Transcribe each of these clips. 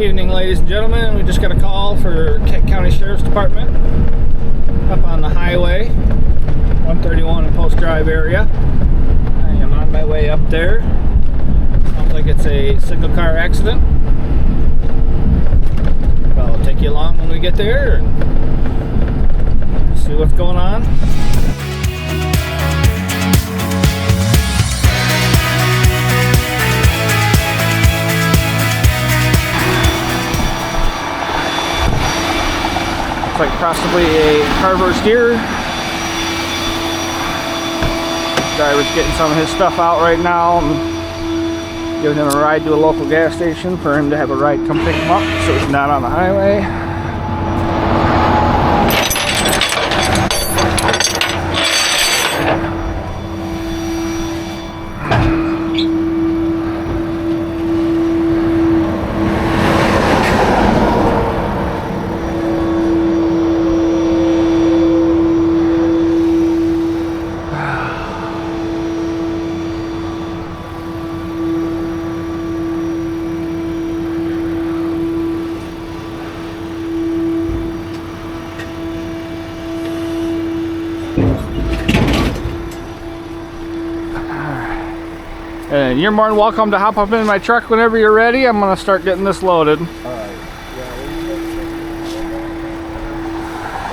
Evening, ladies and gentlemen. We just got a call for Kent County Sheriff's Department up on the highway 131 in Post Drive area. I am on my way up there. Sounds like it's a single car accident. Well, I'll take you along when we get there and see what's going on. Like possibly a Carver steer. Driver's getting some of his stuff out right now and giving him a ride to a local gas station for him to have a ride come pick him up so he's not on the highway. And you're more than welcome to hop up in my truck whenever you're ready. I'm going to start getting this loaded. Alright.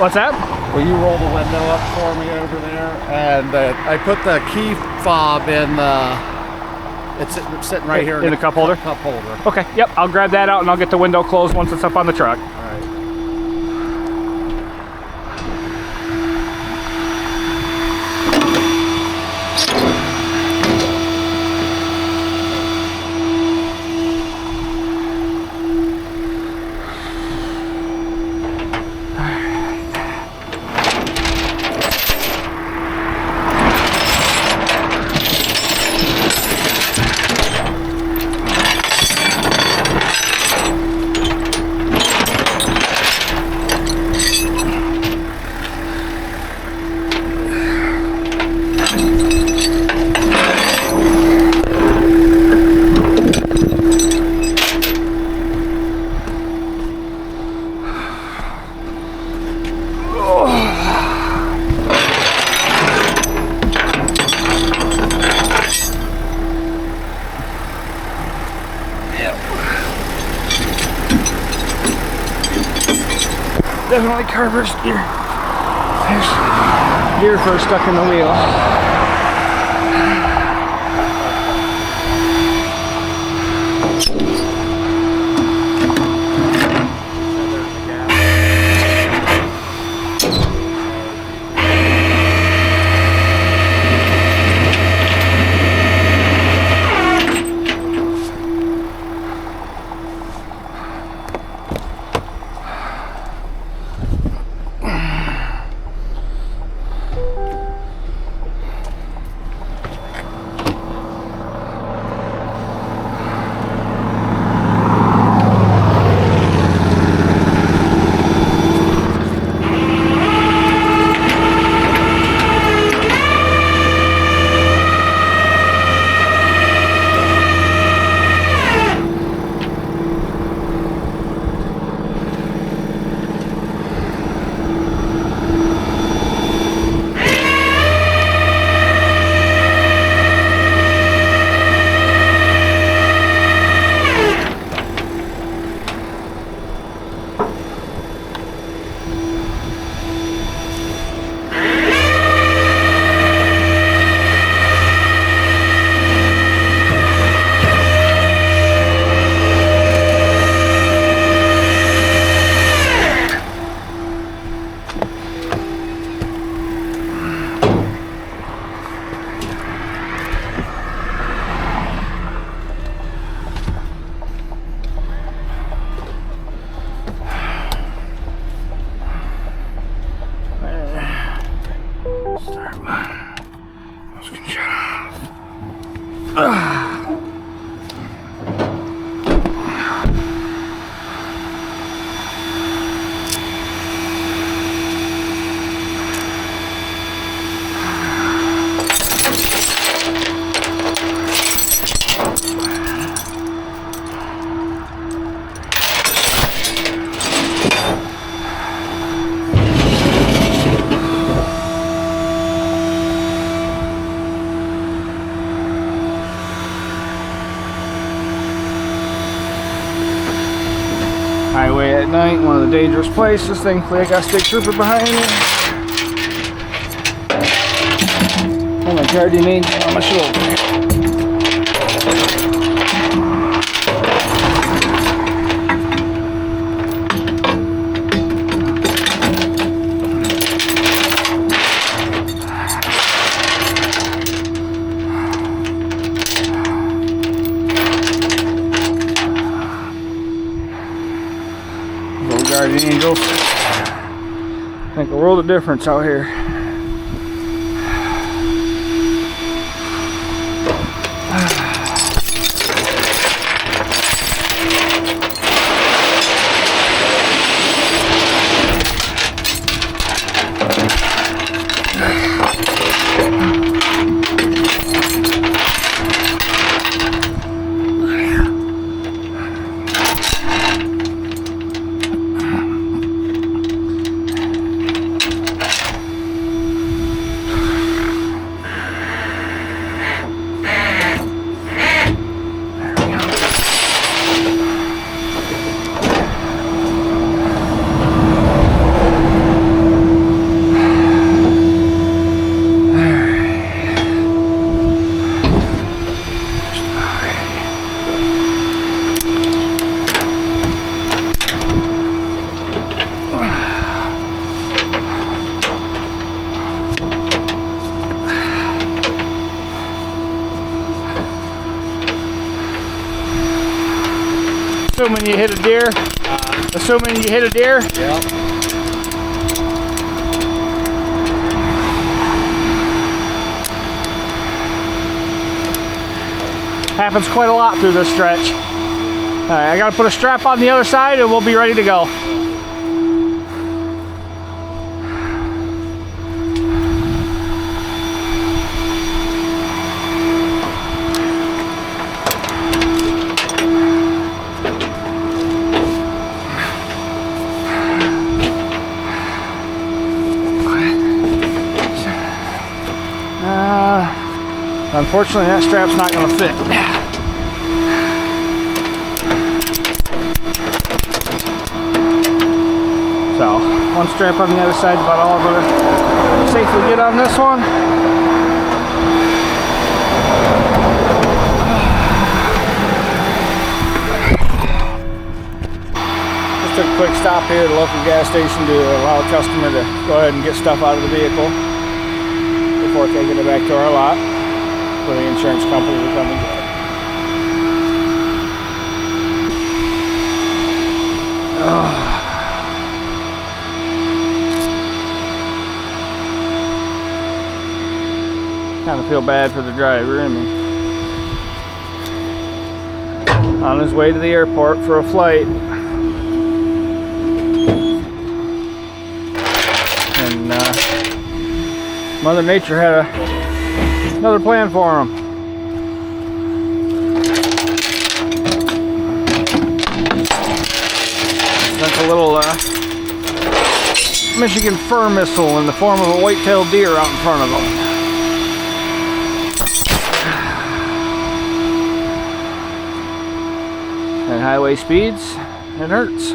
What's that? Will you roll the window up for me over there? And I put the key fob in it's sitting right here in the cup holder? Cup holder. Okay, yep. I'll grab that out and I'll get the window closed once it's up on the truck. Alright. Definitely Carver's gear. There's gear first stuck in the wheel. Highway at night, one of the dangerous places. Thankfully, I got a state trooper behind me. And my guardian angel on my shoulder. Guardian angels make a world of difference out here. Assuming you hit a deer. Assuming you hit a deer. Yep. Happens quite a lot through this stretch. All right, I gotta put a strap on the other side and we'll be ready to go. Unfortunately, that strap's not going to fit. So, one strap on the other side is about all I'm going to safely get on this one. Just took a quick stop here at the local gas station to allow a customer to go ahead and get stuff out of the vehicle before taking it back to our lot. For the insurance company to come and get it. Kind of feel bad for the driver, I mean. On his way to the airport for a flight. And Mother Nature had another plan for him. Sent a little Michigan fur missile in the form of a white-tailed deer out in front of him. At highway speeds, it hurts.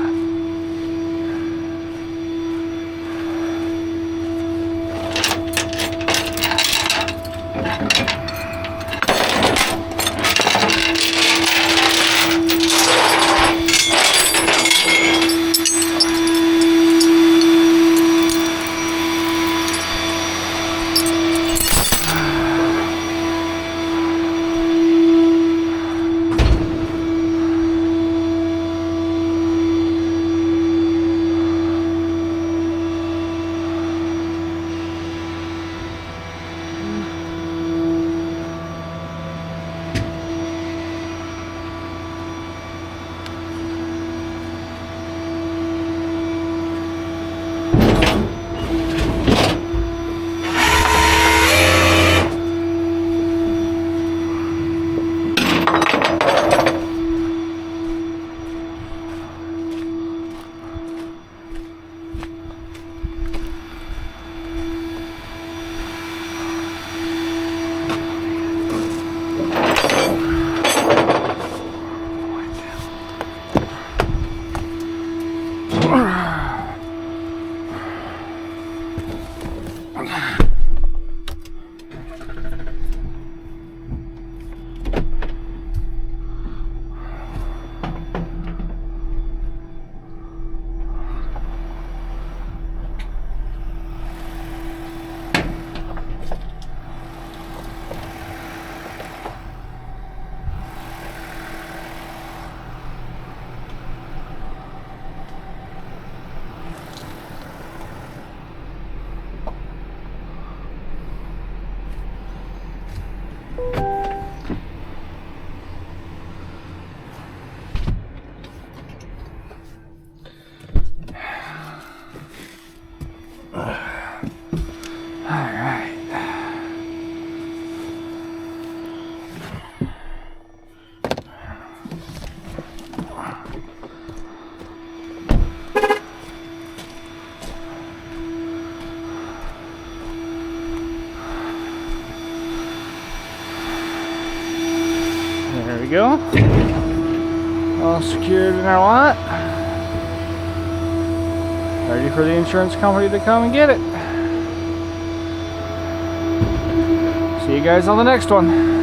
go. All secured in our lot. Ready for the insurance company to come and get it. See you guys on the next one.